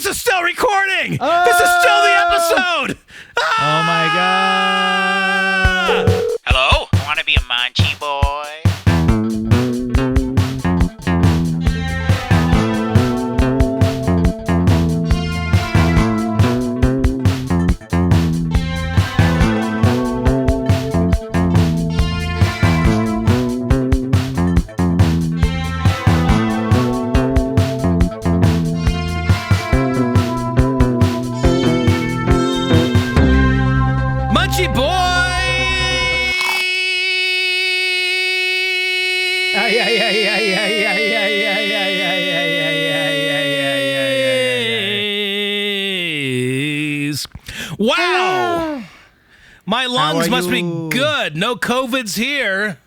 this is still recording. Oh! This is still the episode. Oh my God. Hello? Want to be a Manchi boy? Wow! My lungs must be good. No COVID's here.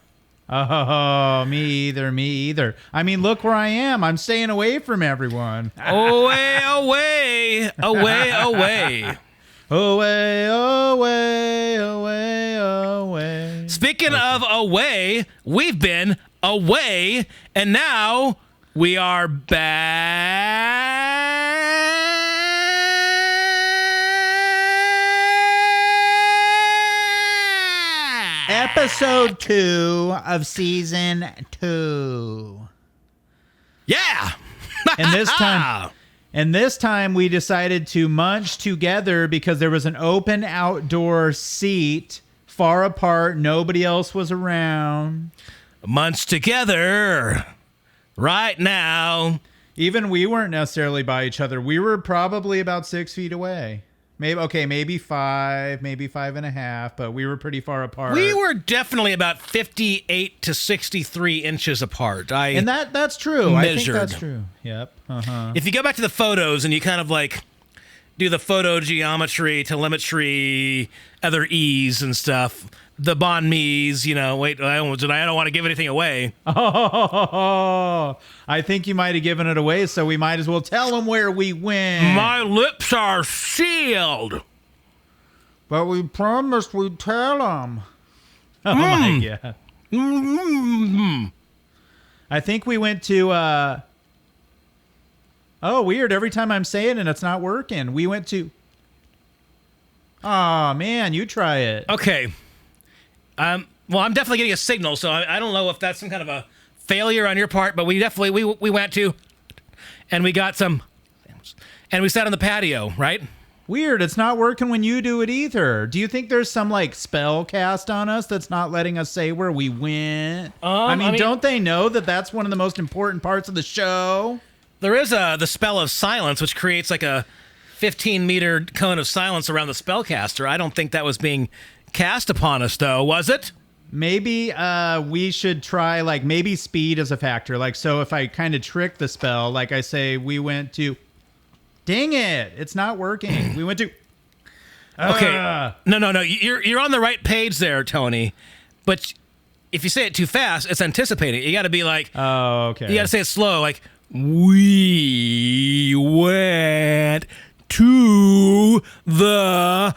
Oh, me either. I mean, look where I am. I'm staying away from everyone. Away. Speaking of away, we've been away, and now we are back. Episode 2 of season 2. Yeah. And this time we decided to munch together because there was an open outdoor seat far apart. Nobody else was around. Munch together right now. Even we weren't necessarily by each other. We were probably about 6 feet away. Maybe 5, maybe 5.5, but we were pretty far apart. We were definitely about 58 to 63 inches apart. And that's true. Measured. I think that's true. Yep. If you go back to the photos and you kind of like do the photo geometry, telemetry, other E's and stuff, the Banh Mi's, wait, I don't want to give anything away. Oh, I think you might have given it away, so we might as well tell them where we went. My lips are sealed. But we promised we'd tell them. Oh, my God. I think we went to, oh, weird. Every time I'm saying it, it's not working. We went to, oh, man, you try it. Okay. Well, I'm definitely getting a signal, so I don't know if that's some kind of a failure on your part, but we definitely, we went to, and we got some, and we sat on the patio, right? Weird. It's not working when you do it either. Do you think there's some, spell cast on us that's not letting us say where we went? I mean, don't they know that that's one of the most important parts of the show? There is the spell of silence, which creates like a 15-meter cone of silence around the spellcaster. I don't think that was being cast upon us, though, was it? Maybe we should try, maybe speed as a factor. So if I kind of trick the spell, like I say, we went to... Dang it! It's not working. We went to... Okay. No. You're on the right page there, Tony. But if you say it too fast, it's anticipating. You got to be like... Oh, okay. You got to say it slow, like... We went to the...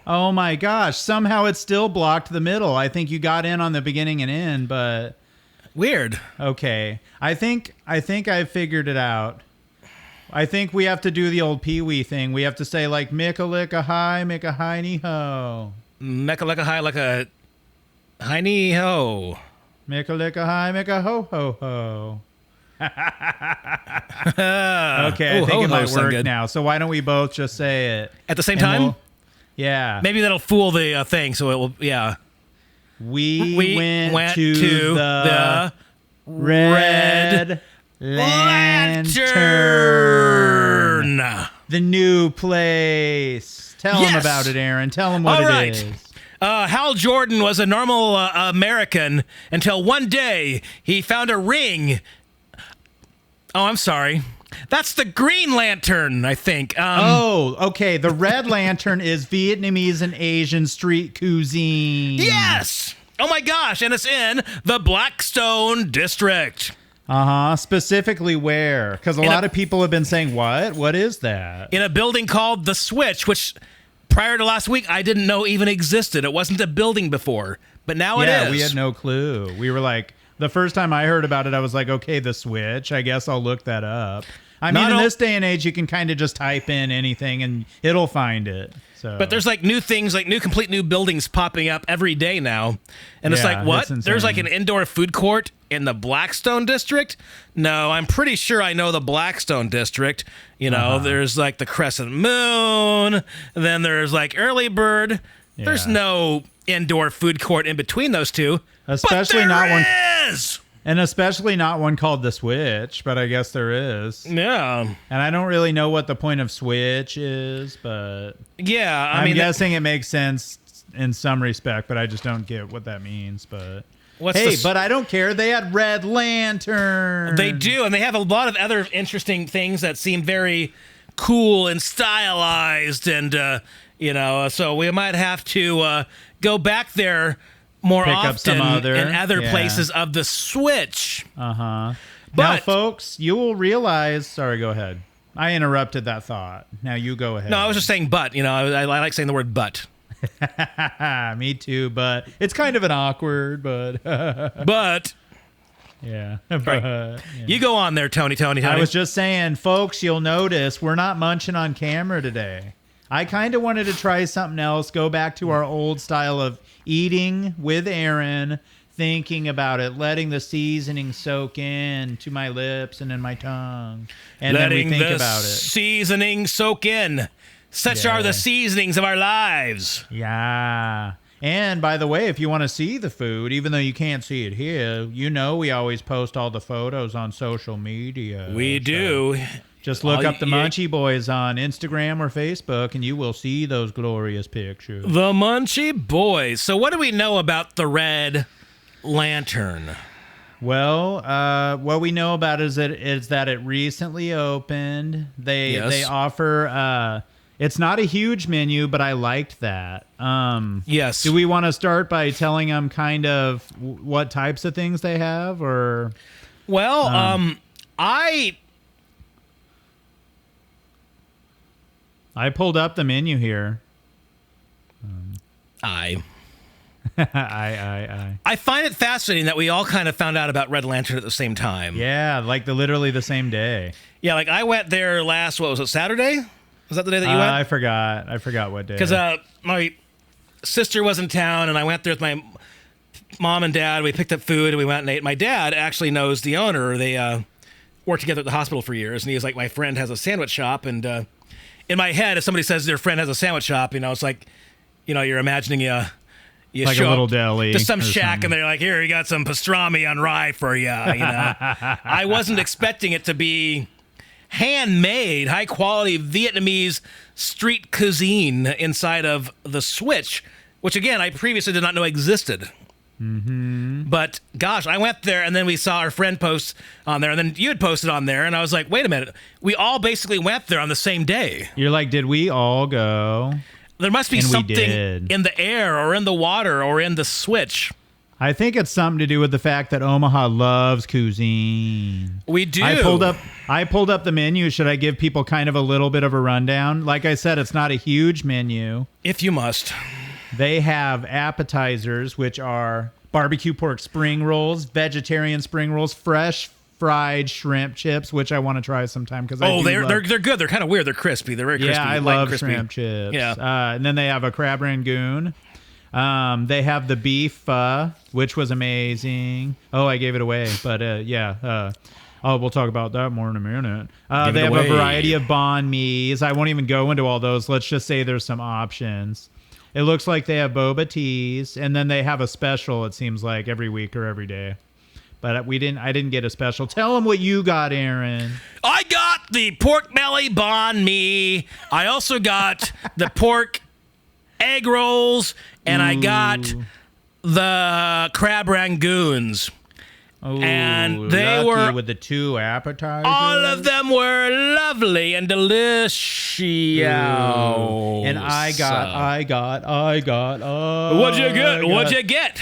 Oh my gosh, somehow it still blocked the middle. I think you got in on the beginning and end, but weird. Okay. I think I figured it out. I think we have to do the old Pee-wee thing. We have to say Micka-licka-hi, Micka-hi-ni-ho. Mecca-licka-hi like a hi-ni-ho. Micka-licka-hi, Micka-ho-ho-ho. Okay, I think it might work now. So why don't we both just say it at the same time? Yeah, maybe that'll fool the thing. So it will. Yeah, we went to the Red Lantern, the new place. Tell them about it, Aaron. Tell them what it is. Hal Jordan was a normal American until one day he found a ring. Oh, I'm sorry. That's the Green Lantern, I think. Okay. The Red Lantern is Vietnamese and Asian street cuisine. Yes! Oh my gosh, and it's in the Blackstone District. Specifically where? Because a lot of people have been saying, what? What is that? In a building called The Switch, which prior to last week, I didn't know even existed. It wasn't a building before, but now it is. Yeah, we had no clue. We were like, The first time I heard about it, I was like, okay, the Switch. I guess I'll look that up. I mean, Not in o- this day and age, you can kind of just type in anything and it'll find it. So, But there's like new things, like complete new buildings popping up every day now. And it's Yeah, like, what? it's There's like insane. an indoor food court in the Blackstone district? No, I'm pretty sure I know the Blackstone district. You know, there's like the Crescent Moon, then there's like Early Bird. There's Yeah. no indoor food court in between those two. Especially but not one- there is! and especially not one called the Switch, but I guess there is. Yeah. And I don't really know what the point of Switch is, but Yeah, I'm mean, guessing it makes sense in some respect, but I just don't get what that means. But what's hey, the- but I don't care. They had Red Lantern. They do, and they have a lot of other interesting things that seem very cool and stylized, and so we might have to go back there more Pick often up some other- in other yeah. places of the Switch. Now, But folks, you will realize. Sorry, go ahead. I interrupted that thought. Now you go ahead. no, I was just saying, but I like saying the word but. Me too, but it's kind of an awkward, but But yeah. you go on there, Tony. I was just saying, folks, you'll notice we're not munching on camera today. I kind of wanted to try something else, go back to our old style of eating with Aaron, thinking about it, letting the seasoning soak in to my lips and in my tongue. And letting then we think the about it. seasoning soak in. Such Yeah. are the seasonings of our lives. Yeah. And by the way, if you want to see the food, even though you can't see it here, we always post all the photos on social media. We So do. just look All up the you- Munchie Boys on Instagram or Facebook, and you will see those glorious pictures. The Munchie Boys. So, what do we know about the Red Lantern? Well, what we know about is that it recently opened. They Yes. offer. It's not a huge menu, but I liked that. Yes. Do we want to start by telling them kind of what types of things they have, or? Well, I I pulled up the menu here. I I find it fascinating that we all kind of found out about Red Lantern at the same time. yeah, like literally the same day. Yeah, like I went there last. What was it? Saturday? Was that the day that you went? I forgot what day. Because my sister was in town, and I went there with my mom and dad. We picked up food, and we went and ate. My dad actually knows the owner. They worked together at the hospital for years, and he was like, my friend has a sandwich shop. And in my head, if somebody says their friend has a sandwich shop, it's like, you're imagining you Like show a little up deli to some or shack, something. and they're like, here, you got some pastrami on rye for you. I wasn't expecting it to be handmade, high quality Vietnamese street cuisine inside of the Switch, which again I previously did not know existed. But gosh, I went there, and then we saw our friend post on there, and then you had posted on there, and I was like, wait a minute, we all basically went there on the same day. You're like, did we all go? There must be And we something did. in the air or in the water or in the Switch. I think it's something to do with the fact that Omaha loves cuisine. We do. I pulled up the menu. Should I give people kind of a little bit of a rundown? Like I said, it's not a huge menu. If you must. They have appetizers, which are barbecue pork spring rolls, vegetarian spring rolls, fresh fried shrimp chips, which I want to try sometime because They're good. They're kind of weird. They're crispy. They're very crispy. yeah, I light and love crispy. shrimp chips. Yeah. And then they have a crab rangoon. They have the beef pho, which was amazing. Oh, I gave it away, but yeah. We'll talk about that more in a minute. Give They it have away. a variety of banh mi's. I won't even go into all those. Let's just say there's some options. It looks like they have boba teas, and then they have a special. It seems like every week or every day. But I didn't get a special. Tell them what you got, Aaron. I got the pork belly banh mi. I also got the pork egg rolls, and I got the crab rangoons. Ooh, And they lucky were- with the two appetizers. All of them were lovely and delicious. And I got. What'd you get? What'd you get?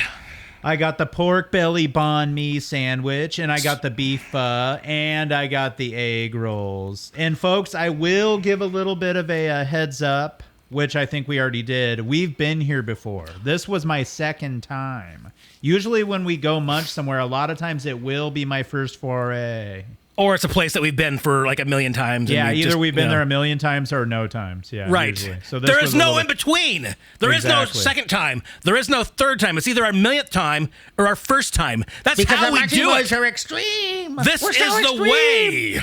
I got the pork belly banh mi sandwich, and I got the beef pho, and I got the egg rolls. And folks, I will give a little bit of a heads up, which I think we already did. We've been here before. This was my second time. Usually when we go munch somewhere, a lot of times it will be my first foray. Or it's a place that we've been for like a million times. Yeah, either we've been there a million times or no times. Yeah, right. Usually. So there is no in between. There is no Exactly. second time. There is no third time. It's either our millionth time or our first time. That's how we do it. are extreme. This is the way.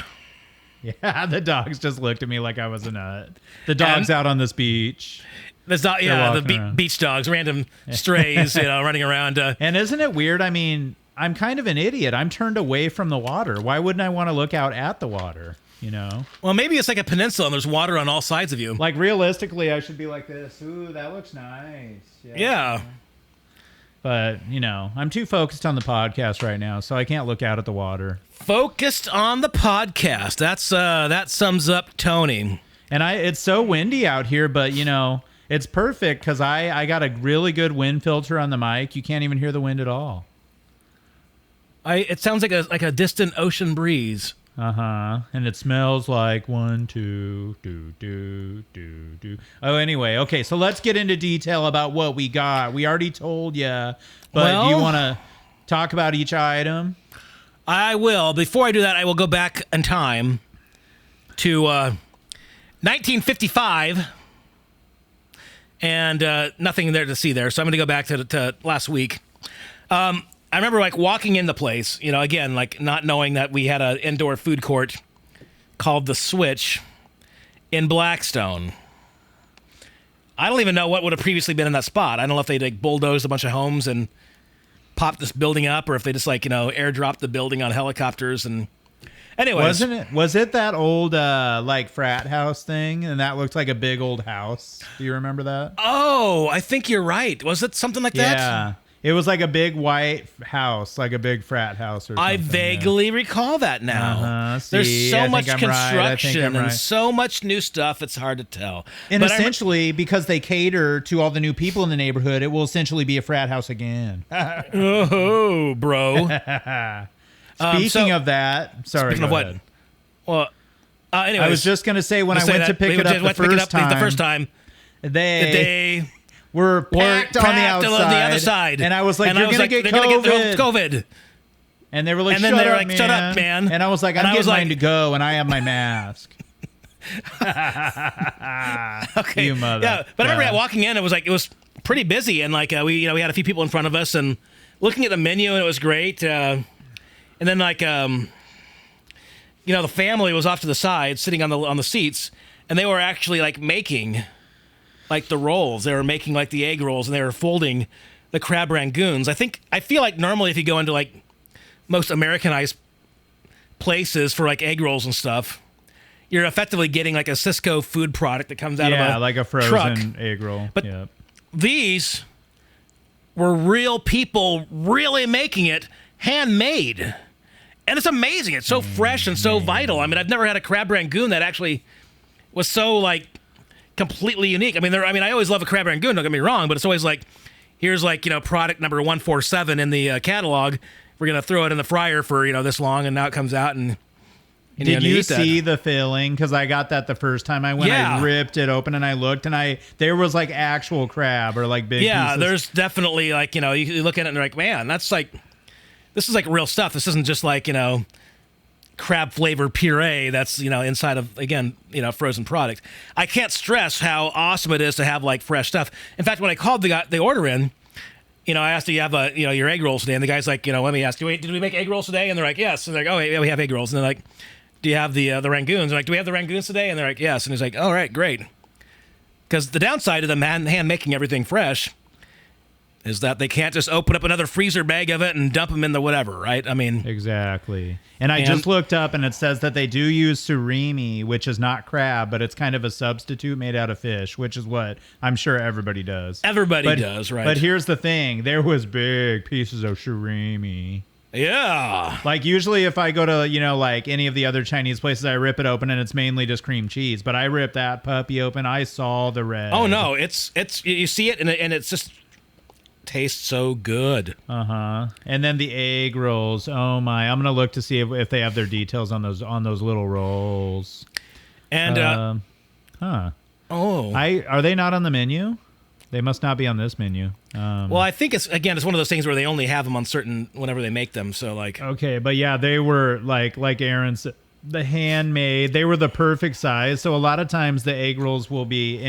Yeah, the dogs just looked at me like I was a nut. The dog's out on this beach. There's not, the walking around. beach dogs, random strays, running around. And isn't it weird? I mean, I'm kind of an idiot. I'm turned away from the water. Why wouldn't I want to look out at the water? Well, maybe it's like a peninsula and there's water on all sides of you. Like realistically, I should be like this. Ooh, that looks nice. Yeah. But, I'm too focused on the podcast right now, so I can't look out at the water. Focused on the podcast. That sums up Tony. And it's so windy out here, but, it's perfect because I got a really good wind filter on the mic. You can't even hear the wind at all. It sounds like a distant ocean breeze. And it smells like 1, 2, do. Oh, anyway, okay. So let's get into detail about what we got. We already told you, but do you want to talk about each item? I will. Before I do that, I will go back in time to 1955, and nothing there to see there. So I'm going to go back to last week. I remember walking in the place, again, not knowing that we had an indoor food court called The Switch in Blackstone. I don't even know what would have previously been in that spot. I don't know if they'd bulldozed a bunch of homes and popped this building up, or if they just airdropped the building on helicopters. And anyways, was it that old frat house thing, and that looked like a big old house? Do you remember that? Oh, I think you're right. Was it something like that? Yeah. It was like a big white house, like a big frat house or something. I vaguely recall that now. There's so much construction and so much new stuff, it's hard to tell. And essentially, because they cater to all the new people in the neighborhood, it will essentially be a frat house again. Oh, bro. Speaking of that, sorry. Speaking of what? Ahead. Well, anyways. I was just going to say when I went to pick it up the first time, they were packed on the other side. And I was like, you're going to get COVID. And they were like, shut up, man. And I was like, I'm getting mine to go, and I have my mask. Okay. You mother. Yeah, but I remember walking in, it was pretty busy, and we had a few people in front of us, and looking at the menu, and it was great. And then the family was off to the side, sitting on the seats, and they were actually making the rolls. They were making the egg rolls, and they were folding the crab rangoons. I feel like normally if you go into most Americanized places for egg rolls and stuff, you're effectively getting a Cisco food product that comes out of a frozen truck. egg roll. But these were real people really making it handmade. And it's amazing. It's so fresh and so vital. I mean, I've never had a crab rangoon that actually was so completely unique. I mean, I always love a crab rangoon, don't get me wrong, but it's always here's product number 147 in the catalog. We're going to throw it in the fryer for, this long, and now it comes out and did you see the filling? Because I got that the first time I went. Yeah. I ripped it open and I looked, and there was actual crab or big pieces. There's definitely you look at it and they're man, that's this is real stuff. This isn't just crab flavor puree that's inside of, again, frozen product. I can't stress how awesome it is to have fresh stuff. In fact, when I called the order in, I asked, do you have your egg rolls today? And the guy's let me ask, did we make egg rolls today? And they're yes. And they're oh yeah, we have egg rolls. And they're do you have the rangoons? And do we have the rangoons today? And they're yes. And he's all right, great. Because the downside of them hand making everything fresh is that they can't just open up another freezer bag of it and dump them in the whatever, right? I mean... Exactly. And I just looked up, and it says that they do use surimi, which is not crab, but it's kind of a substitute made out of fish, which is what I'm sure everybody does. Everybody does, right? But here's the thing. There was big pieces of surimi. Yeah. Usually if I go to, any of the other Chinese places, I rip it open, and it's mainly just cream cheese. But I ripped that puppy open. I saw the red. Oh, no. It's you see it, and it's just... tastes so good. And then the egg rolls. Oh my! I'm gonna look to see if they have their details on those little rolls. And are they not on the menu? They must not be on this menu. Well, I think it's one of those things where they only have them on certain whenever they make them. So like, okay, but yeah, they were like Aaron said, the handmade. They were the perfect size. So a lot of times the egg rolls will be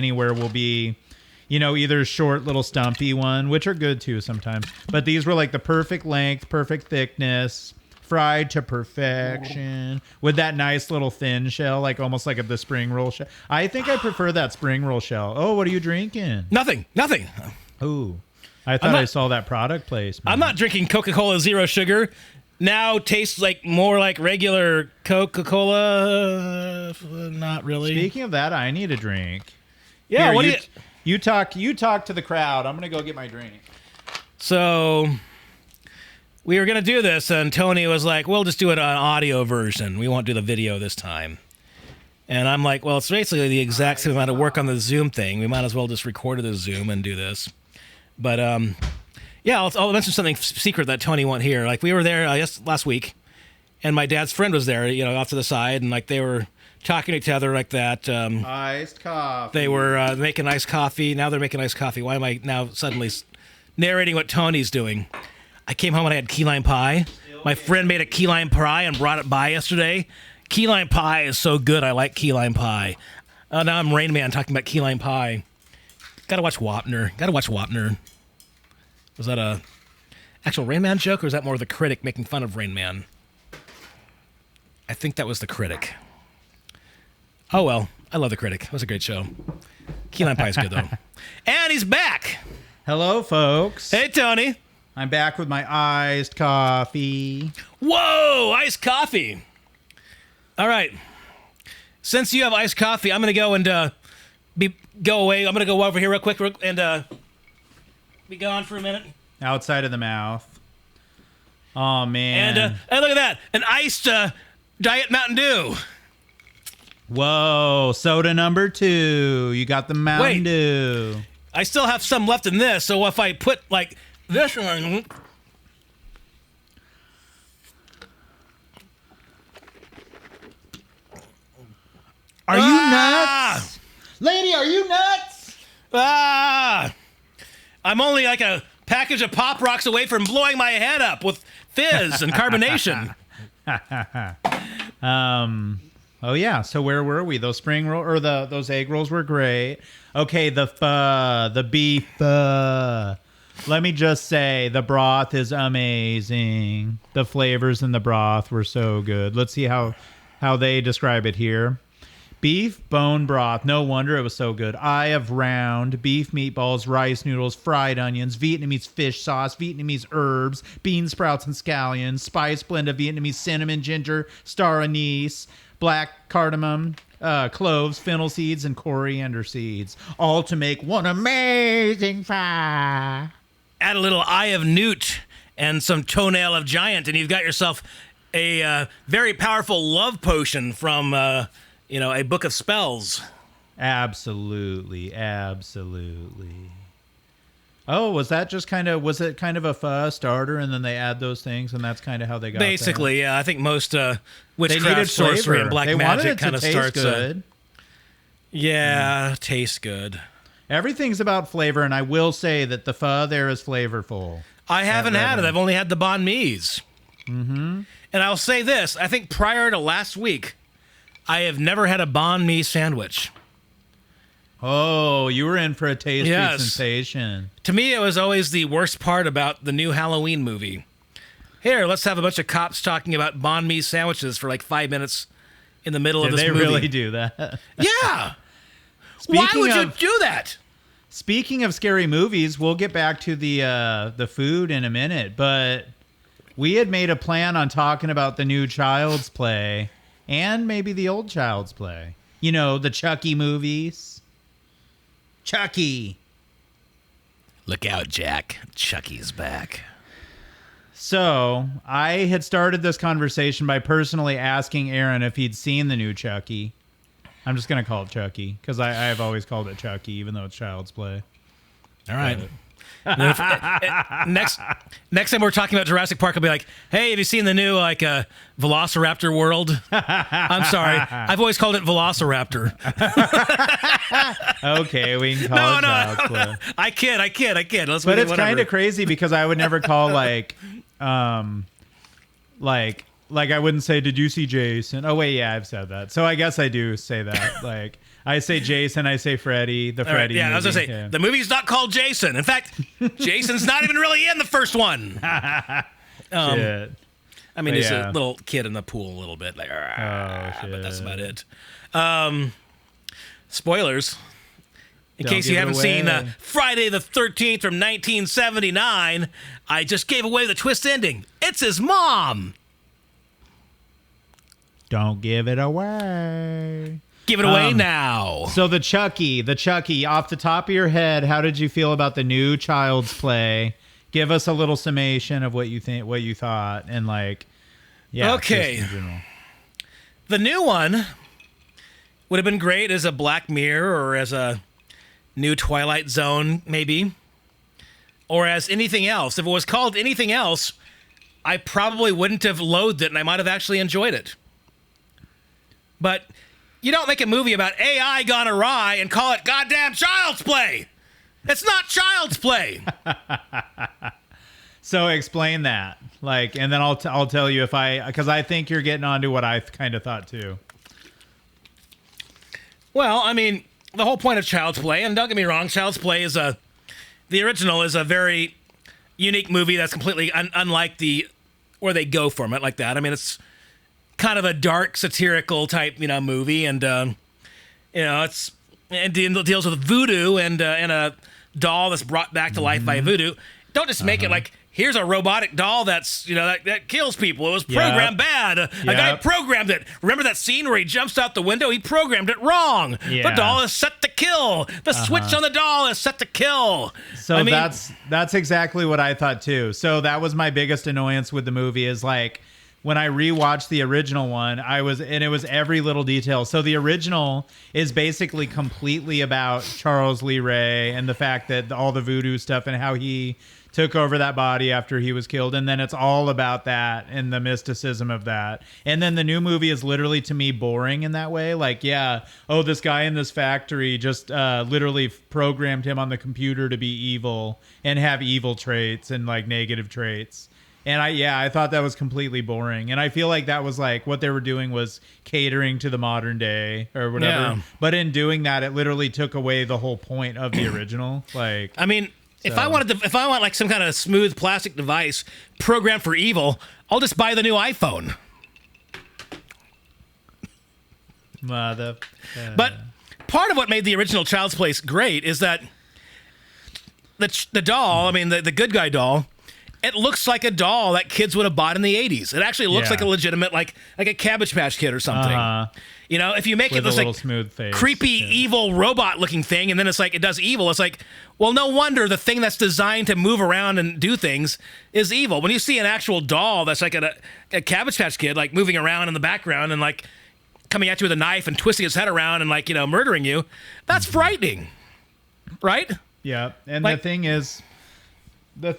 either short little stumpy one, which are good too sometimes. But these were like the perfect length, perfect thickness, fried to perfection with that nice little thin shell, like almost like the spring roll shell. I think I prefer that spring roll shell. Oh, what are you drinking? Nothing. Ooh, I thought I saw that product placement. I'm not drinking Coca-Cola Zero Sugar. Now tastes like more like regular Coca-Cola. Not really. Speaking of that, I need a drink. Yeah, Here, what do you talk to the crowd. I'm gonna go get my drink. So we were gonna do this, and Tony was like, "We'll just do it on audio version. We won't do the video this time." And I'm like, "Well, it's basically the exact same amount of work on the Zoom thing. We might as well just record the Zoom and do this." But yeah, I'll mention something secret that Tony won't hear. Like we were there last week, and my dad's friend was there, off to the side, and like they were talking to each other like that. Iced coffee. They were making iced coffee. Now they're making iced coffee. Why am I now suddenly narrating what Tony's doing? I came home and I had key lime pie. My friend made a key lime pie and brought it by yesterday. Key lime pie is so good. I like key lime pie. Now I'm Rain Man talking about key lime pie. Gotta watch Wapner. Was that a actual Rain Man joke, or is that more the critic making fun of Rain Man? I think that was the critic. Oh, well, I love the critic. It was a great show. Key lime pie is good, though. And he's back. Hello, folks. Hey, Tony. I'm back with my iced coffee. Whoa, iced coffee. All right. Since you have iced coffee, I'm going to go and go away. I'm going to go over here real quick and be gone for a minute. Outside of the mouth. Oh, man. And look at that. An iced Diet Mountain Dew. Whoa, soda number 2. You got the Mountain Dew. I still have some left in this, so if I put like this one. Are you nuts? Lady, are you nuts? I'm only like a package of Pop Rocks away from blowing my head up with fizz and carbonation. Oh yeah. So where were we? Those spring roll or those egg rolls were great. Okay, the beef pho. Let me just say the broth is amazing. The flavors in the broth were so good. Let's see how they describe it here. Beef bone broth. No wonder it was so good. Eye of round, beef meatballs, rice noodles, fried onions, Vietnamese fish sauce, Vietnamese herbs, bean sprouts and scallions, spice blend of Vietnamese cinnamon, ginger, star anise, black cardamom, cloves, fennel seeds, and coriander seeds, all to make one amazing pho. Add a little eye of newt and some toenail of giant, and you've got yourself a very powerful love potion from, a book of spells. Absolutely. Oh, was it kind of a pho starter, and then they add those things, and that's kind of how they got Basically, there? Yeah. I think most witchcraft, sorcery, and black magic kind of starts. Good. Tastes good. Everything's about flavor, and I will say that the pho there is flavorful. I haven't had it. I've only had the banh mi's. Mm-hmm. And I'll say this. I think prior to last week, I have never had a banh mi sandwich. Oh, you were in for a tasty sensation. To me, it was always the worst part about the new Halloween movie. Here, let's have a bunch of cops talking about banh mi sandwiches for like 5 minutes in the middle of this movie. Did they really do that? Yeah. Why would you do that? Speaking of scary movies, we'll get back to the food in a minute, but we had made a plan on talking about the new Child's Play and maybe the old Child's Play. You know, the Chucky movies. Chucky. Look out, Jack. Chucky's back. So, I had started this conversation by personally asking Aaron if he'd seen the new Chucky. I'm just going to call it Chucky, because I've always called it Chucky, even though it's Child's Play. All right. Next time we're talking about Jurassic Park, I'll be like, "Hey, have you seen the new Velociraptor World?" I'm sorry, I've always called it Velociraptor. Okay, we can call it Child's Play. I kid. But it's kind of crazy because I would never call like I wouldn't say, "Did you see Jason?" Oh wait, yeah, I've said that. So I guess I do say that. Like I say Jason, I say Freddy, the Freddy movie. I was gonna say the movie's not called Jason. In fact, Jason's not even really in the first one. Shit. I mean, he's a little kid in the pool a little bit, like, but that's about it. Spoilers. In case you haven't seen Friday the 13th from 1979, I just gave away the twist ending. It's his mom. Don't give it away. Give it away now. So the Chucky, off the top of your head, how did you feel about the new Child's Play? Give us a little summation of what you thought, and okay. Just in general. The new one would have been great as a Black Mirror or as a new Twilight Zone, maybe, or as anything else. If it was called anything else, I probably wouldn't have loathed it, and I might have actually enjoyed it. But you don't make a movie about AI gone awry and call it goddamn Child's Play. It's not Child's Play. So explain that, and then I'll tell you because I think you're getting onto what I kind of thought too. Well, I mean, the whole point of Child's Play, and don't get me wrong, Child's Play the original is a very unique movie that's completely unlike where they go from it like that. I mean, it's kind of a dark satirical type, movie, and it deals with voodoo and a doll that's brought back to life by voodoo. Don't just make it like, here's a robotic doll that's that kills people. It was programmed bad. A guy programmed it. Remember that scene where he jumps out the window? He programmed it wrong. The doll is set to kill. The switch on the doll is set to kill. So that's exactly what I thought too. So that was my biggest annoyance with the movie is when I rewatched the original one, it was every little detail. So the original is basically completely about Charles Lee Ray and the fact that all the voodoo stuff and how he took over that body after he was killed. And then it's all about that and the mysticism of that. And then the new movie is literally, to me, boring in that way. This guy in this factory just literally programmed him on the computer to be evil and have evil traits and negative traits. And I thought that was completely boring. And I feel like that was what they were doing was catering to the modern day or whatever. Yeah. But in doing that, it literally took away the whole point of the original. I mean, if I want some kind of smooth plastic device programmed for evil, I'll just buy the new iPhone. But part of what made the original Child's Play great is that the doll, I mean, the good guy doll, it looks like a doll that kids would have bought in the 80s. It actually looks like a legitimate, like a Cabbage Patch Kid or something. If you make with it this smooth face, creepy, evil robot-looking thing, and then it's it does evil. It's well, no wonder the thing that's designed to move around and do things is evil. When you see an actual doll that's like a Cabbage Patch Kid, moving around in the background and coming at you with a knife and twisting his head around and murdering you, that's frightening, right? Yeah, and the thing is that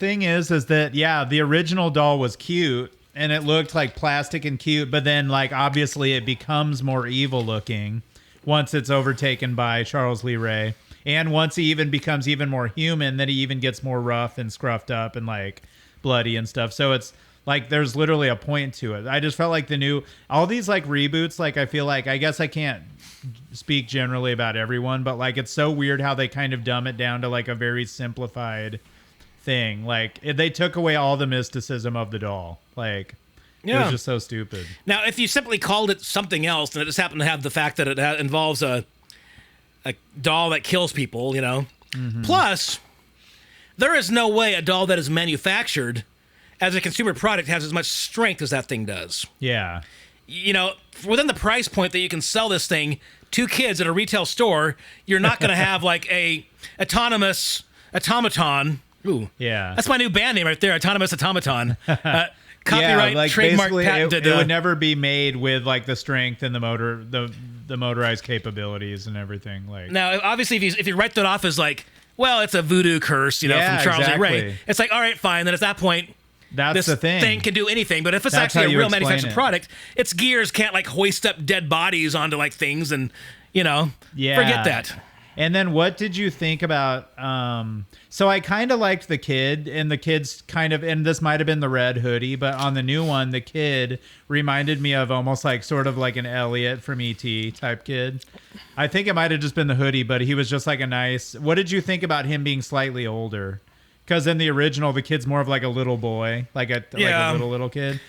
the original doll was cute and it looked plastic and cute, but then obviously it becomes more evil looking once it's overtaken by Charles Lee Ray, and once he even becomes even more human, then he even gets more rough and scruffed up and bloody and stuff. So it's there's literally a point to it. I just felt all these reboots, I feel I guess I can't speak generally about everyone, but it's so weird how they kind of dumb it down to a very simplified thing. They took away all the mysticism of the doll. It was just so stupid. Now, if you simply called it something else, and it just happened to have the fact that it involves a doll that kills people, Plus, there is no way a doll that is manufactured as a consumer product has as much strength as that thing does. Yeah. Within the price point that you can sell this thing to kids at a retail store, you're not going to have a autonomous automaton. Ooh, yeah, that's my new band name right there, Autonomous Automaton. Copyright, trademark, patented. It would never be made with the strength and the motorized capabilities and everything. Now, obviously, if you write that off as well, it's a voodoo curse, from Charles exactly. E. Ray. It's like, all right, fine. Then at that point, That's this the thing can do anything. But if it's That's how actually a you real explain manufactured it. product, its gears can't like hoist up dead bodies onto like things and, Yeah. forget that. And then what did you think about so I kind of liked the kid, and the kid's kind of, and this might have been the red hoodie, but on the new one the kid reminded me of almost like sort of like an Elliot from ET type kid. I think it might have just been the hoodie, but he was just like a nice. What did you think about him being slightly older? Because in the original the kid's more of like a little boy, like a little kid.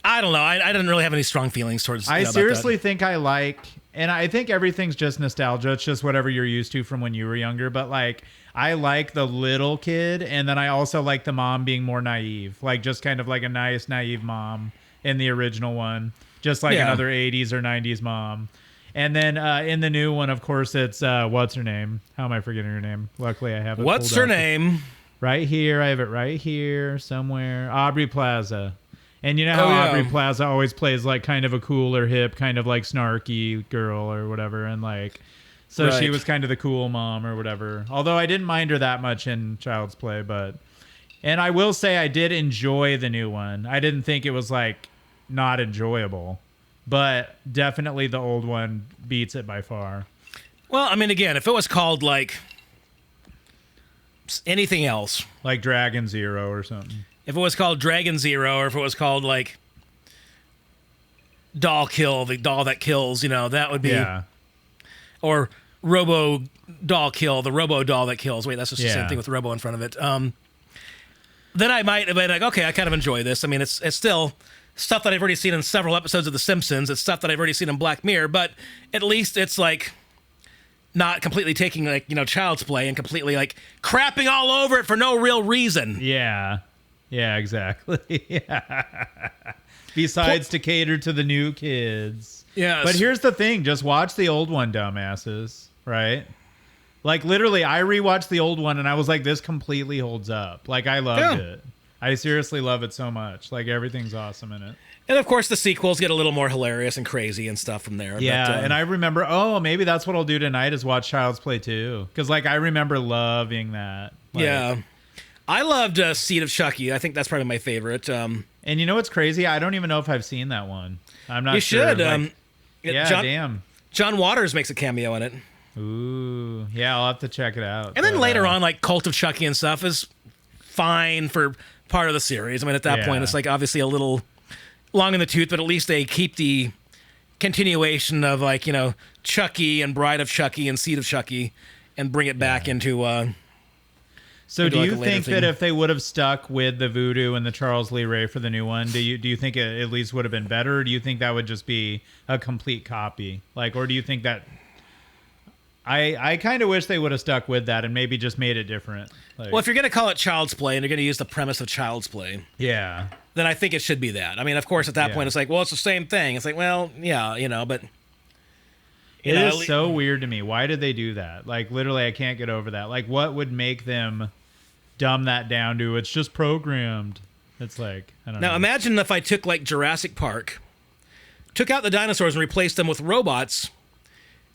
I don't know. I didn't really have any strong feelings towards. I about seriously that. think I like, and I think everything's just nostalgia. It's just whatever you're used to from when you were younger. But like, I like the little kid, and then I also like the mom being more naive, like just kind of like a nice naive mom in the original one, just like another 80s or 90s mom. And then in the new one, of course, it's what's her name? How am I forgetting her name? Luckily, I have it. What's pulled her up. name? Right here. I have it right here somewhere. Aubrey Plaza. And you know how Aubrey Plaza always plays like kind of a cooler, hip, kind of like snarky girl or whatever. And like, so she was kind of the cool mom or whatever. Although I didn't mind her that much in Child's Play, and I will say I did enjoy the new one. I didn't think it was like not enjoyable, but definitely the old one beats it by far. Well, I mean, again, if it was called like anything else, Like Dragon Zero or something. if it was called Dragon Zero, or if it was called like Doll Kill, the doll that kills, that would be, or Robo Doll Kill, the Robo doll that kills. Wait, that's just the same thing with Robo in front of it. Then I might have been like, okay, I kind of enjoy this. I mean, it's still stuff that I've already seen in several episodes of The Simpsons. It's stuff that I've already seen in Black Mirror, but at least it's like not completely taking like, Child's Play and completely like crapping all over it for no real reason. Yeah. Yeah, exactly. Besides to cater to the new kids. Yes. But here's the thing. Just watch the old one, dumbasses. Right? Like, literally, I rewatched the old one, and I was like, this completely holds up. Like, I loved it. I seriously love it so much. Like, everything's awesome in it. And, of course, the sequels get a little more hilarious and crazy and stuff from there. Yeah, but, and I remember, maybe that's what I'll do tonight is watch Child's Play 2. Because, like, I remember loving that. Like, yeah. I loved Seed of Chucky. I think that's probably my favorite. And you know what's crazy? I don't even know if I've seen that one. I'm not you sure. should. Like, damn. John Waters makes a cameo in it. Ooh, yeah, I'll have to check it out. And then later on, like Cult of Chucky and stuff is fine for part of the series. I mean, at that point, it's like obviously a little long in the tooth, but at least they keep the continuation of like, Chucky and Bride of Chucky and Seed of Chucky and bring it back into... So do like you a later think thing. that if they would have stuck with the voodoo and the Charles Lee Ray for the new one, do you think it at least would have been better? Or do you think that would just be a complete copy? Like, or do you think that... I kind of wish they would have stuck with that and maybe just made it different. Like, Well, if you're going to call it Child's Play and you're going to use the premise of Child's Play, yeah. then I think it should be that. I mean, of course, at that point, it's like, well, it's the same thing. It's like, well, yeah, but... It is so weird to me. Why did they do that? Like, literally, I can't get over that. Like, what would make them dumb that down to it's just programmed? It's like, I don't know. Now, imagine if I took, like, Jurassic Park, took out the dinosaurs and replaced them with robots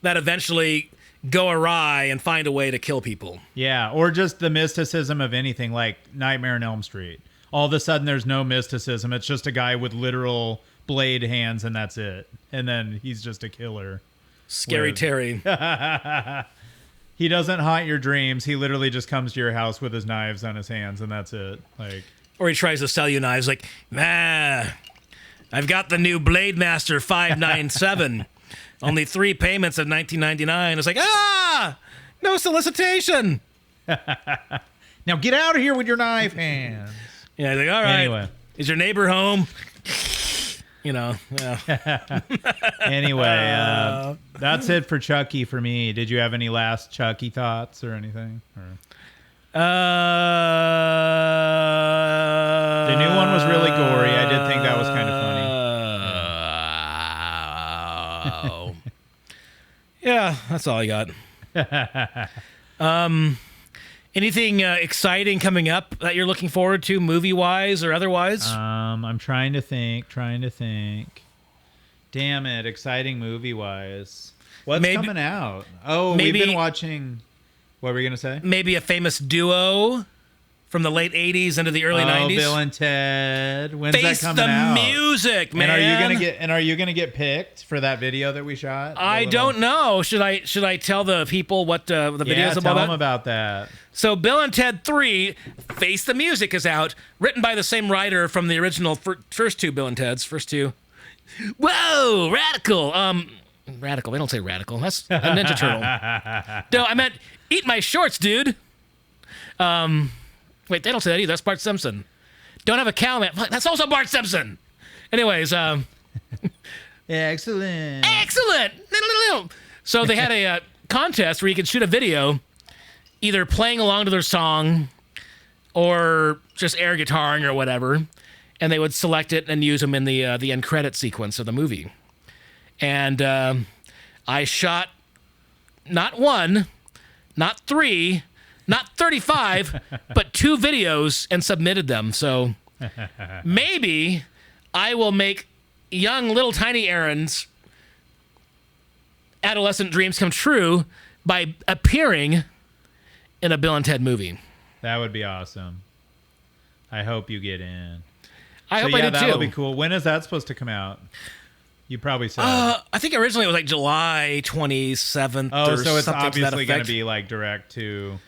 that eventually go awry and find a way to kill people. Yeah, or just the mysticism of anything, like Nightmare on Elm Street. All of a sudden, there's no mysticism. It's just a guy with literal blade hands, and that's it. And then he's just a killer. Scary Terry. He doesn't haunt your dreams. He literally just comes to your house with his knives on his hands, and that's it. Like, Or he tries to sell you knives like, I've got the new Blade Master 597. Only 3 payments of $19.99. It's like, no solicitation. now get out of here with your knife hands. Yeah, he's like, all right. Anyway. Is your neighbor home? Yeah. Anyway, that's it for Chucky for me. Did you have any last Chucky thoughts or anything? Or? The new one was really gory. I did think that was kind of funny. Yeah, that's all I got. Anything exciting coming up that you're looking forward to, movie-wise or otherwise? I'm trying to think. Damn it, exciting movie-wise. What's coming out? Oh, maybe- we've been watching What were you gonna say? Maybe a famous duo from the late 80s into the early 90s. Bill and Ted. When's Face that coming the out? music, man. And are you gonna get picked for that video that we shot? I don't know. Should I tell the people what the video is about? Tell them about that. So Bill and Ted 3, Face the Music is out, written by the same writer from the original first two Bill and Ted's, first two. Whoa, radical. Radical. They don't say radical. That's a Ninja Turtle. No, I meant eat my shorts, dude. Wait, they don't say that either. That's Bart Simpson. Don't have a cow, man. That's also Bart Simpson. Anyways, Excellent. So they had a contest where you could shoot a video, either playing along to their song or just air guitaring or whatever, and they would select it and use them in the end credit sequence of the movie. And I shot not one, not three, not 35, but 2 videos and submitted them. So maybe I will make young little tiny Aaron's adolescent dreams come true by appearing in a Bill and Ted movie. That would be awesome. I hope you get in. I hope I do too. That'll be cool. When is that supposed to come out? You probably said. I think originally it was like July 27th. Oh, so it's something obviously going to be like direct to.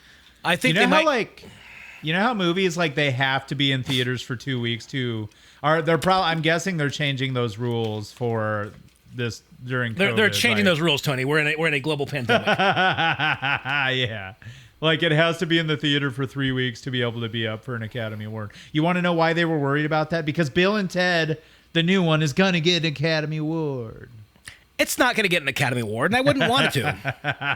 I think you know how movies like they have to be in theaters for 2 weeks to. I'm guessing they're changing those rules for this during. They're changing those rules, Tony. We're in a global pandemic. Yeah. Like, it has to be in the theater for 3 weeks to be able to be up for an Academy Award. You want to know why they were worried about that? Because Bill and Ted, the new one, is going to get an Academy Award. It's not going to get an Academy Award, and I wouldn't want it to.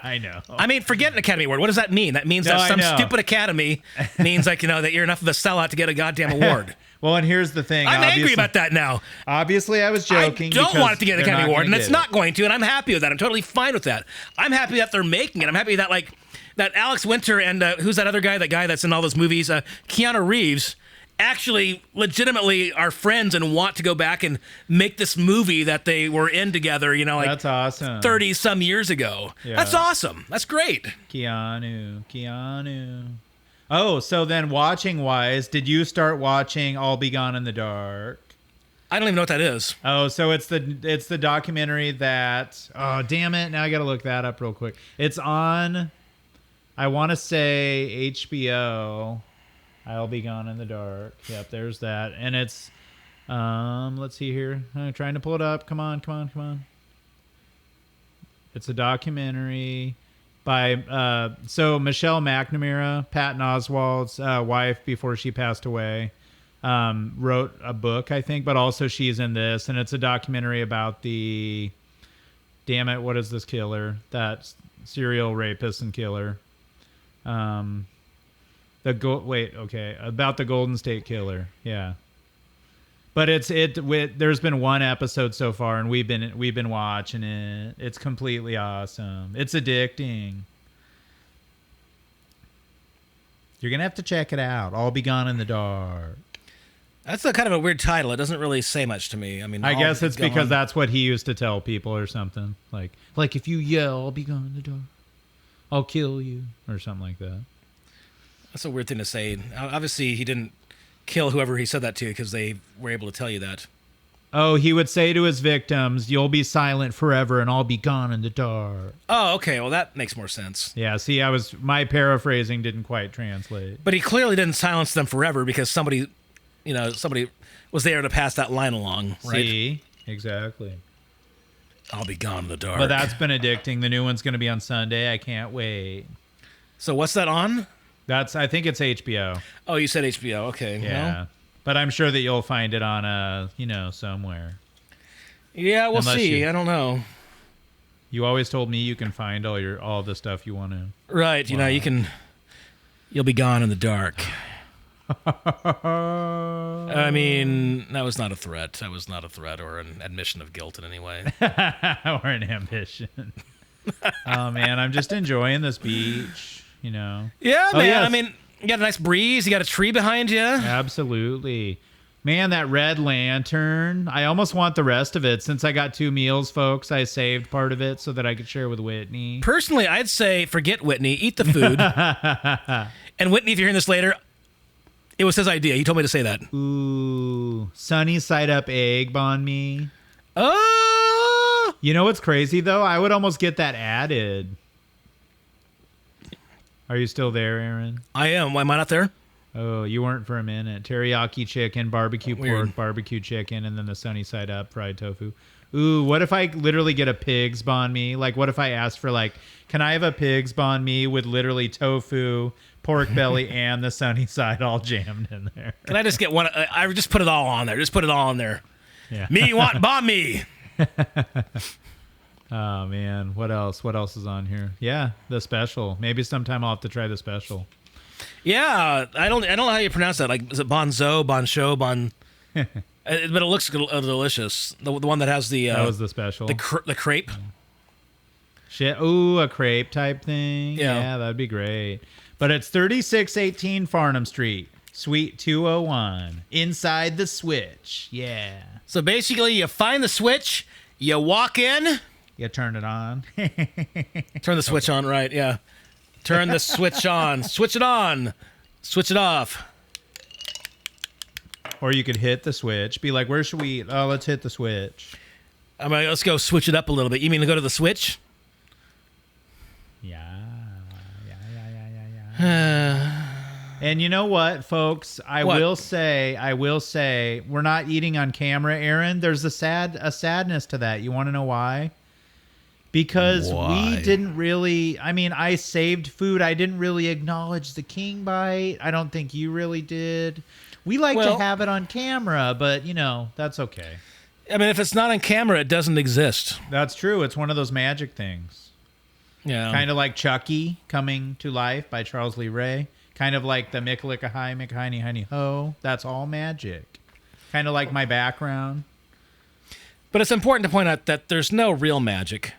I know. I mean, forget an Academy Award. What does that mean? That means that some stupid Academy means, like, that you're enough of a sellout to get a goddamn award. Well, and here's the thing. I'm angry about that now. Obviously, I was joking. I don't want it to get an Academy Award, and it's not going to, and I'm happy with that. I'm totally fine with that. I'm happy that they're making it. I'm happy that, like, that Alex Winter and who's that other guy? That guy that's in all those movies, Keanu Reeves, actually legitimately are friends and want to go back and make this movie that they were in together. Like that's awesome. 30 some years ago. Yeah. That's awesome. That's great. Keanu. Oh, so then watching wise, did you start watching All Be Gone in the Dark? I don't even know what that is. Oh, so it's the documentary that. Oh, damn it! Now I got to look that up real quick. It's on. I want to say HBO. I'll Be Gone in the Dark. Yep, there's that. And it's, let's see here. I'm trying to pull it up. Come on. It's a documentary by, so Michelle McNamara, Patton Oswalt's wife before she passed away, wrote a book, I think, but also she's in this. And it's a documentary about damn it, what is this killer? That serial rapist and killer. About the Golden State Killer, yeah. But there's been one episode so far, and we've been watching it. It's completely awesome. It's addicting. You're gonna have to check it out. All Be Gone in the Dark. That's a kind of a weird title. It doesn't really say much to me. I mean, I guess it's because that's what he used to tell people or something. Like if you yell, "I'll be gone in the dark, I'll kill you," or something like that. That's a weird thing to say. Obviously, he didn't kill whoever he said that to because they were able to tell you that. Oh, he would say to his victims, "You'll be silent forever and I'll be gone in the dark." Oh, okay. Well, that makes more sense. Yeah, see, my paraphrasing didn't quite translate. But he clearly didn't silence them forever because somebody was there to pass that line along, right? See? Exactly. I'll be gone in the dark. But that's been addicting. The new one's going to be on Sunday. I can't wait. So what's that on? I think it's HBO. Oh, you said HBO. Okay. Yeah. Well, but I'm sure that you'll find it on somewhere. Yeah, we'll see. I don't know. You always told me you can find all the stuff you want to. Right. Wow. You'll be gone in the dark. I mean, that was not a threat. That was not a threat or an admission of guilt in any way. Or an ambition. Oh, man. I'm just enjoying this beach. Yeah, man. Yes. I mean, you got a nice breeze. You got a tree behind you. Absolutely. Man, that Red Lantern. I almost want the rest of it. Since I got 2 meals, folks, I saved part of it so that I could share with Whitney. Personally, I'd say forget Whitney, eat the food. And Whitney, if you're hearing this later, it was his idea. He told me to say that. Ooh, sunny side up egg banh mi. Oh! You know what's crazy, though? I would almost get that added. Are you still there, Aaron? I am. Why am I not there? Oh, you weren't for a minute. Teriyaki chicken, barbecue pork, Weird. barbecue chicken, and then the sunny side up fried tofu. Ooh, what if I literally get a pig's banh mi? Like, what if I asked for, like, can I have a pig's banh mi with literally tofu, pork belly, and the sunny side all jammed in there? Can I just get one? I just put it all on there. Just put it all on there. Yeah. Me want banh mi. Oh, man. What else? What else is on here? Yeah, the special. Maybe sometime I'll have to try the special. Yeah, I don't know how you pronounce that. Like, is it bonzo, boncho, but it looks delicious. The one that has the That was the special. the crepe. Shit. Ooh, a crepe type thing. Yeah. That'd be great. But it's 3618 Farnham Street, Suite 201, inside the switch. Yeah. So basically, you find the switch, you walk in, You turn it on. turn the switch on. Right? Yeah. Turn the switch on. Switch it on. Switch it off. Or you could hit the switch. Be like, where should we eat? Oh, let's hit the switch. I'm like, let's go switch it up a little bit. You mean to go to the switch? Yeah. And you know what, folks? I What? will say, we're not eating on camera, Aaron. There's a sadness to that. You want to know why? Because Why? we didn't really, I saved food. I didn't really acknowledge the king bite. I don't think you really did. We like to Well- have it on camera, but, that's okay. I mean, if it's not on camera, it doesn't exist. That's true. It's one of those magic things. Yeah. Kind of like Chucky Coming to Life by Charles Lee Ray. Kind of like the Mick-a-lick-a-hi, Mick-a-hiney-hiney-ho. That's all magic. Kind of like my background. But it's important to point out that there's no real magic.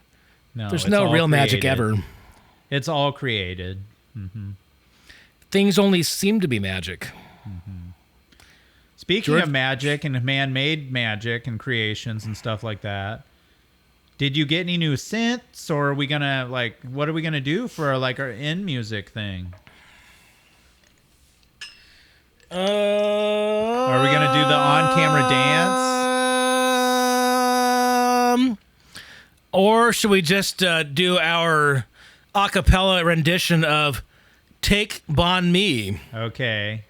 No, There's it's no all real magic created. ever. It's all created. Things only seem to be magic. Speaking George- of magic and man-made magic and creations and stuff like that, did you get any new synths, or are we gonna what are we gonna do for our in music thing? Are we gonna do the on-camera dance? Or should we just do our a cappella rendition of "Take Banh Mi"? Okay.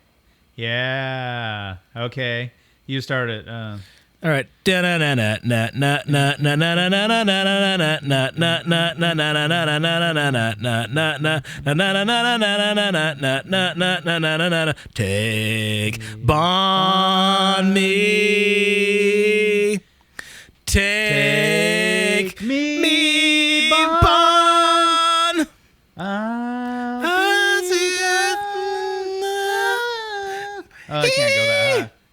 Yeah. Okay. You start it. All right. Take Banh Mi. Take me Banh. Oh, I can't go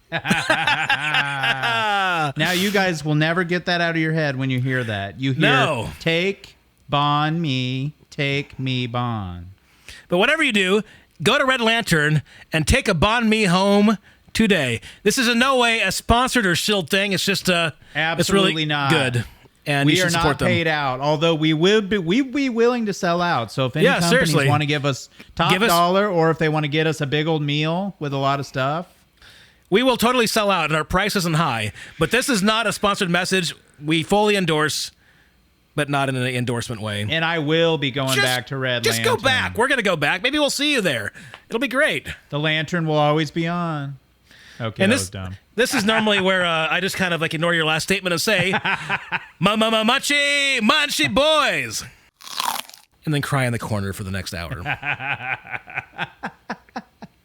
that high. Now you guys will never get that out of your head when you hear that. You hear, No. take Banh mi, take me Banh. But whatever you do, go to Red Lantern and take a Banh Mi home today. This is in no way a sponsored or shilled thing. It's just it's Absolutely really not. good. And We you are should support not them. paid out, although we'd be willing to sell out. So if any Yeah, companies seriously. want to give us top Give us- dollar, or if they want to get us a big old meal with a lot of stuff, We will totally sell out, and our price isn't high. But this is not a sponsored message. We fully endorse, but not in an endorsement way. and I will be going back to Red Just Lantern. go back. We're going to go back. Maybe we'll see you there. It'll be great. The lantern will always be on. Okay, And that this was dumb. this is normally where I just kind of ignore your last statement and say, munchy boys. And then cry in the corner for the next hour.